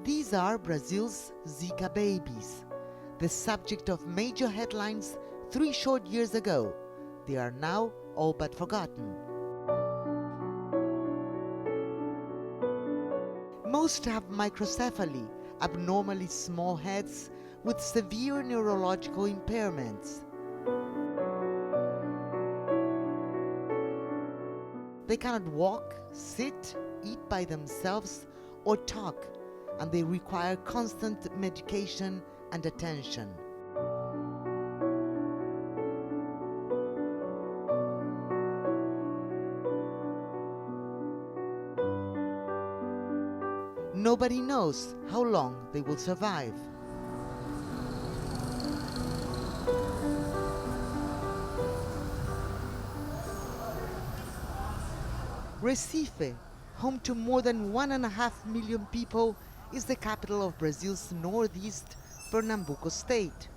These are Brazil's Zika babies, the subject of major headlines 3 short years ago. They are now all but forgotten. Most have microcephaly, abnormally small heads with severe neurological impairments. They cannot walk, sit, eat by themselves, or talk, and they require constant medication and attention. Nobody knows how long they will survive. Recife, home to more than 1.5 million people, is the capital of Brazil's northeast Pernambuco state,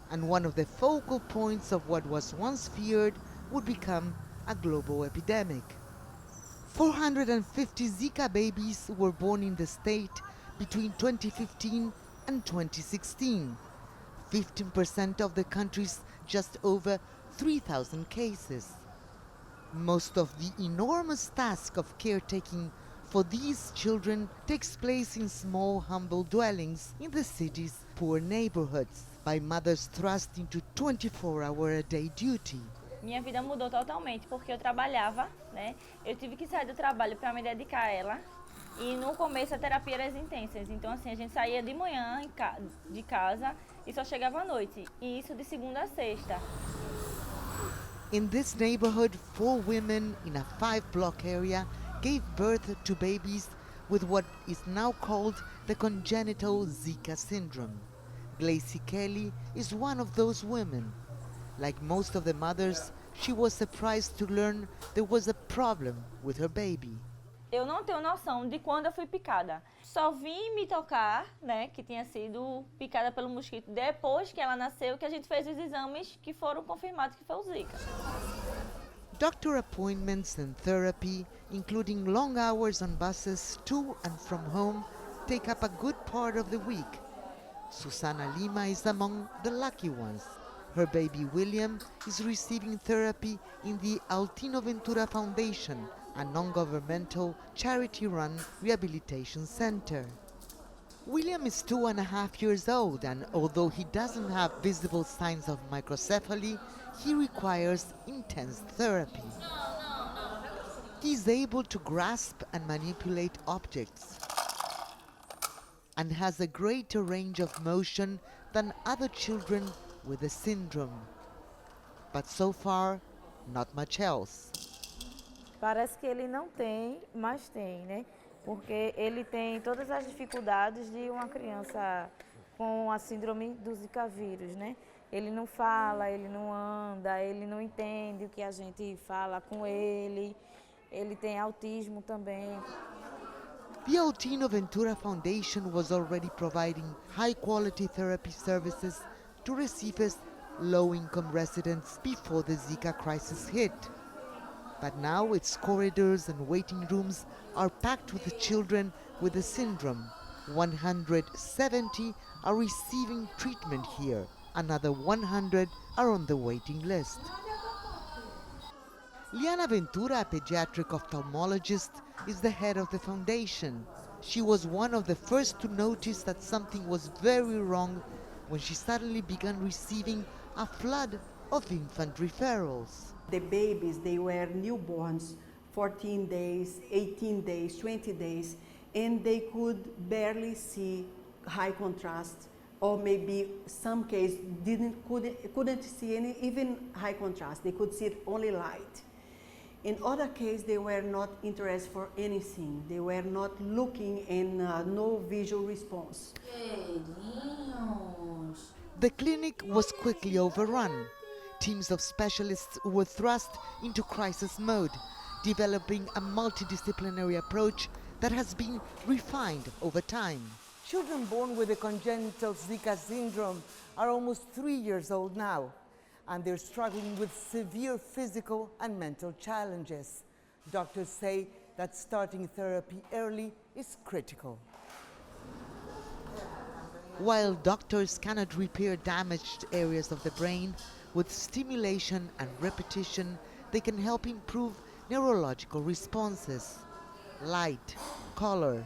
and one of the focal points of what was once feared would become a global epidemic. 450 Zika babies were born in the state between 2015 and 2016, 15% of the country's just over 3,000 cases. Most of the enormous task of caretaking for these children takes place in small, humble dwellings in the city's poor neighborhoods, by mothers thrust into 24-hour-a-day duty. Minha vida mudou totalmente porque eu trabalhava, né? Eu tive que sair do trabalho para me dedicar a ela. E no começo a terapia era intensas. Então assim, a gente saía de manhã de casa e só chegava à noite. E isso de segunda a sexta. In this neighborhood, 4 women in a 5-block area gave birth to babies with what is now called the congenital Zika syndrome. Gleice Kelly is one of those women. Like most of the mothers, she was surprised to learn there was a problem with her baby. Eu não tenho noção de quando eu fui picada. Só vim me tocar, né, que tinha sido picada pelo mosquito depois que ela nasceu, que a gente fez os exames que foram confirmados que foi o Zika. Doctor appointments and therapy, including long hours on buses to and from home, take up a good part of the week. Susana Lima is among the lucky ones. Her baby William is receiving therapy in the Altino Ventura Foundation, a non-governmental, charity-run rehabilitation center. William is 2.5 years old, and although he doesn't have visible signs of microcephaly, he requires intense therapy. He is able to grasp and manipulate objects and has a greater range of motion than other children with the syndrome. But so far, not much else. Parece que ele não tem, mas tem, né? Porque ele tem todas as dificuldades de uma criança com a síndrome do Zika vírus, né? Ele não fala, ele não anda, ele não entende o que a gente fala com ele. Ele tem autismo também. The Altino Ventura Foundation was already providing high-quality therapy services to Recife's low-income residents before the Zika crisis hit. But now its corridors and waiting rooms are packed with children with the syndrome. 170 are receiving treatment here. Another 100 are on the waiting list. LIANA Ventura, a pediatric ophthalmologist, is the head of the foundation. She was one of the first to notice that something was very wrong when she suddenly began receiving a flood of infant referrals. The babies, they were newborns, 14 days, 18 days, 20 days, and they could barely see high contrast, or maybe some case couldn't see any even high contrast. They could see only light. In other cases, they were not interested for anything. They were not looking and no visual response. The clinic was quickly overrun. Teams of specialists were thrust into crisis mode, developing a multidisciplinary approach that has been refined over time. Children born with the congenital Zika syndrome are almost 3 years old now, and they're struggling with severe physical and mental challenges. Doctors say that starting therapy early is critical. While doctors cannot repair damaged areas of the brain, with stimulation and repetition, they can help improve neurological responses. Light, color,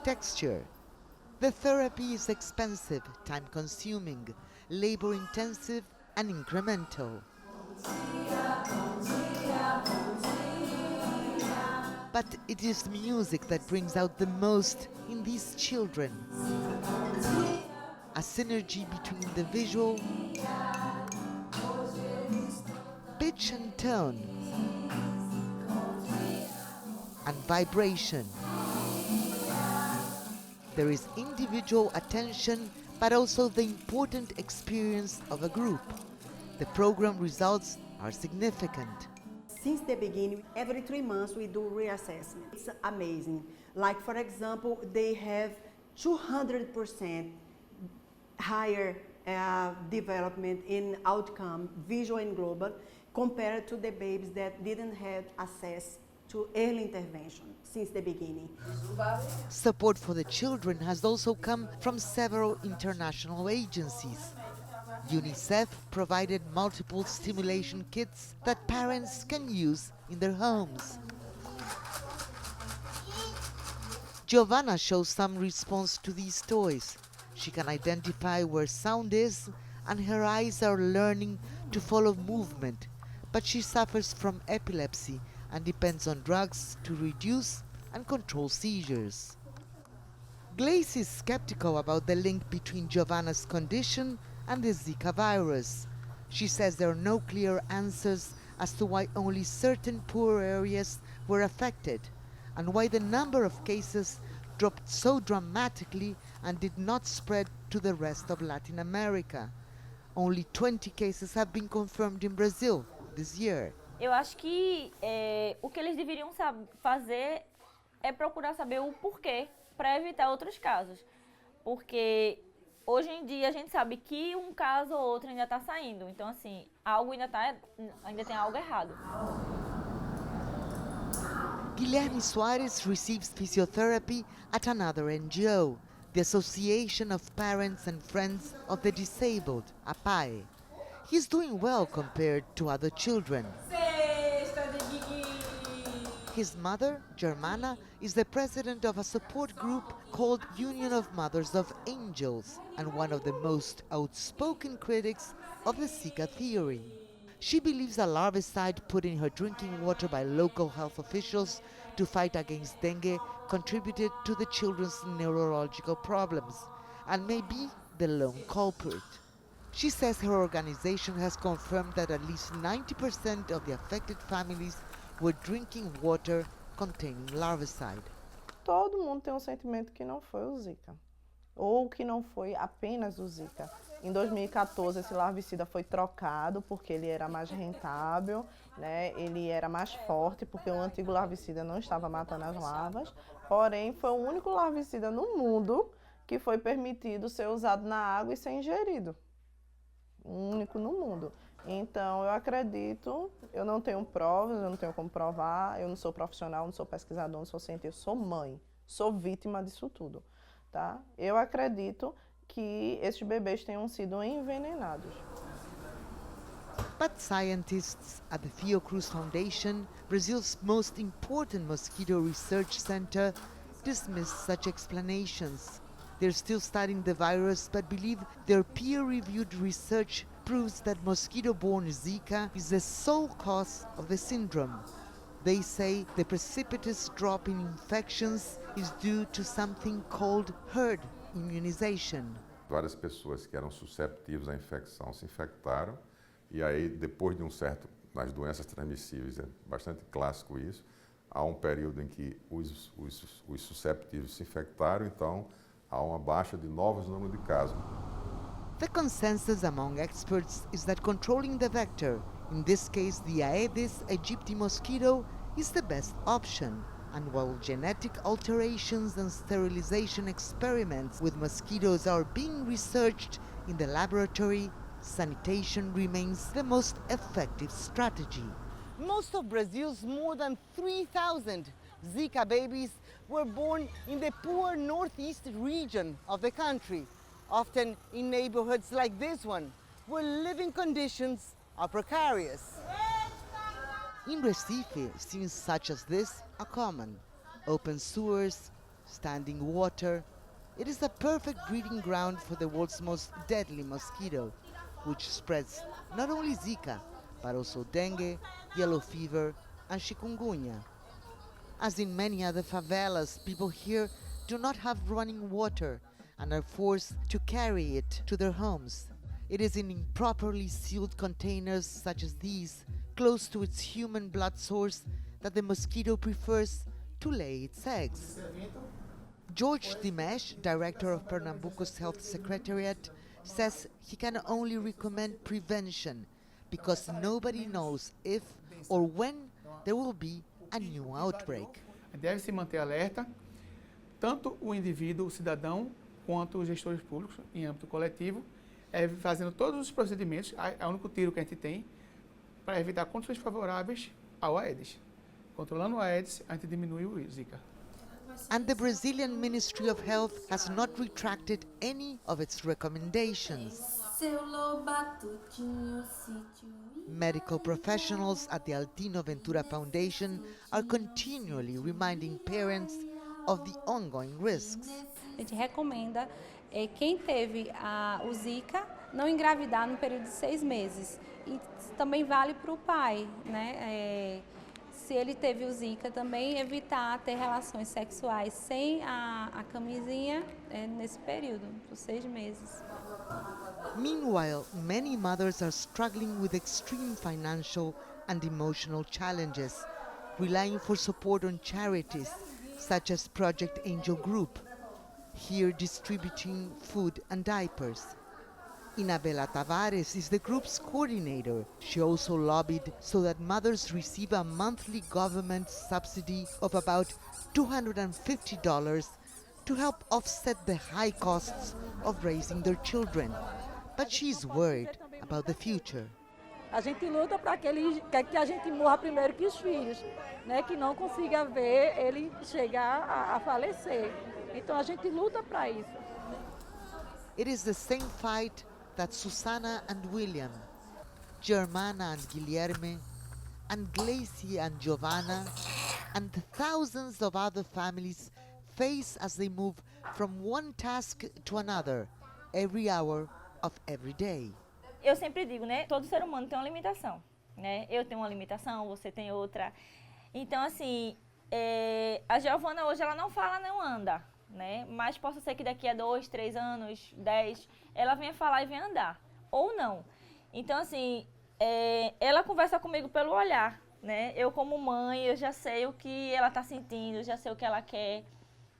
texture. The therapy is expensive, time-consuming, labor-intensive, and incremental. But it is music that brings out the most in these children. A synergy between the visual, pitch and tone, and vibration. There is individual attention, but also the important experience of a group. The program results are significant. Since the beginning, every 3 months we do reassessment. It's amazing. Like, for example, they have 200% higher development in outcome, visual and global, compared to the babies that didn't have access to early intervention since the beginning. Support for the children has also come from several international agencies. UNICEF provided multiple stimulation kits that parents can use in their homes. Giovanna shows some response to these toys. She can identify where sound is, and her eyes are learning to follow movement, but she suffers from epilepsy and depends on drugs to reduce and control seizures. Glace is skeptical about the link between Giovanna's condition and the Zika virus. She says there are no clear answers as to why only certain poor areas were affected, and why the number of cases dropped so dramatically and did not spread to the rest of Latin America. Only 20 cases have been confirmed in Brazil this year. Eu acho que o que eles deveriam fazer é procurar saber o porquê para evitar outros casos. Porque hoje em dia a gente sabe que um caso ou outro ainda está saindo. Então, assim, ainda tem algo errado. Guilherme Soares receives physiotherapy at another NGO, the Association of Parents and Friends of the Disabled, APAE. He's doing well compared to other children. His mother, Germana, is the president of a support group called Union of Mothers of Angels and one of the most outspoken critics of the Zika theory. She believes a larvicide put in her drinking water by local health officials to fight against dengue contributed to the children's neurological problems and may be the lone culprit. She says her organization has confirmed that at least 90% of the affected families were drinking water containing larvicide. Todo mundo tem um sentimento que não foi o Zika, ou que não foi apenas o Zika. Em 2014, esse larvicida foi trocado porque ele era mais rentável, né? Ele era mais forte porque o antigo larvicida não estava matando as larvas, porém foi o único larvicida no mundo que foi permitido ser usado na água e ser ingerido. O único no mundo. Então, eu acredito, eu não tenho provas, eu não tenho como provar, eu não sou profissional, não sou pesquisador, não sou cientista, sou mãe, sou vítima disso tudo, tá? Eu acredito que esses bebês tenham sido envenenados. But scientists at the Fiocruz Foundation, Brazil's most important mosquito research center, dismiss such explanations. They're still studying the virus, but believe their peer-reviewed research proves that mosquito-borne Zika is the sole cause of the syndrome. They say the precipitous drop in infections is due to something called herd immunization. Várias pessoas que eram susceptíveis à infecção se infectaram e aí, depois de nas doenças transmissíveis, é bastante clássico isso, há um período em que os susceptíveis se infectaram, então há uma baixa de novos números de casos. The consensus among experts is that controlling the vector, in this case the Aedes aegypti mosquito, is the best option. And while genetic alterations and sterilization experiments with mosquitoes are being researched in the laboratory, sanitation remains the most effective strategy. Most of Brazil's more than 3,000 Zika babies were born in the poor northeast region of the country. often in neighborhoods like this one, where living conditions are precarious. In Recife, scenes such as this are common. Open sewers, standing water. It is the perfect breeding ground for the world's most deadly mosquito, which spreads not only Zika, but also dengue, yellow fever, and chikungunya. As in many other favelas, people here do not have running water and are forced to carry it to their homes. It is in improperly sealed containers such as these, close to its human blood source, that the mosquito prefers to lay its eggs. George Dimesh, director of Pernambuco's Health Secretariat, says he can only recommend prevention because nobody knows if or when there will be a new outbreak. Deve se manter alerta, tanto o indivíduo, o cidadão, quanto os gestores públicos, em âmbito coletivo, fazendo todos os procedimentos, é o único tiro que a gente tem, para evitar condições favoráveis ao Aedes. Controlando o Aedes, a gente diminui o Zika. And the Brazilian Ministry of Health has not retracted any of its recommendations. Medical professionals at the Altino Ventura Foundation are continually reminding parents of the ongoing risks. A gente recomenda quem teve o Zika não engravidar no período de 6 meses. E também vale para o pai, né? Se ele teve o Zika, também evitar ter relações sexuais sem a camisinha nesse período, por 6 meses. Meanwhile, many mothers are struggling with extreme financial and emotional challenges, relying for support on charities such as Project Angel Group, here distributing food and diapers. Inabela Tavares is the group's coordinator. She also lobbied so that mothers receive a monthly government subsidy of about $250 to help offset the high costs of raising their children. But she's worried about the future. A gente luta para que a gente morra primeiro que os filhos, né? Que não consiga ver ele chegar a falecer. Então a gente luta para isso. It is the same fight that Susana and William, Germana and Guilherme, and Gleice and Giovanna, and thousands of other families face as they move from one task to another every hour of every day. Eu sempre digo, né? Todo ser humano tem uma limitação, né? Eu tenho uma limitação, você tem outra. Então, assim, a Giovana hoje ela não fala, não anda, né? Mas possa ser que daqui a 2, 3 anos, 10, ela venha falar e venha andar, ou não. Então, assim, ela conversa comigo pelo olhar, né? Eu como mãe, eu já sei o que ela está sentindo, já sei o que ela quer.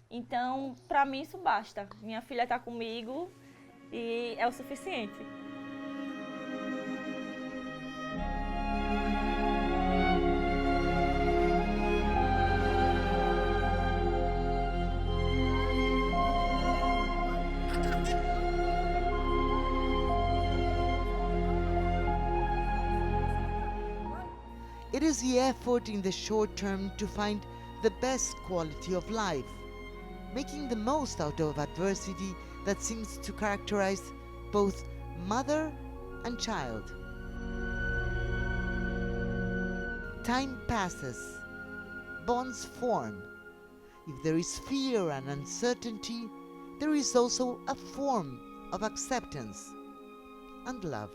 Então, para mim isso basta. Minha filha está comigo e é o suficiente. It is the effort in the short term to find the best quality of life, making the most out of adversity that seems to characterize both mother and child. Time passes, bonds form. If there is fear and uncertainty, there is also a form of acceptance and love.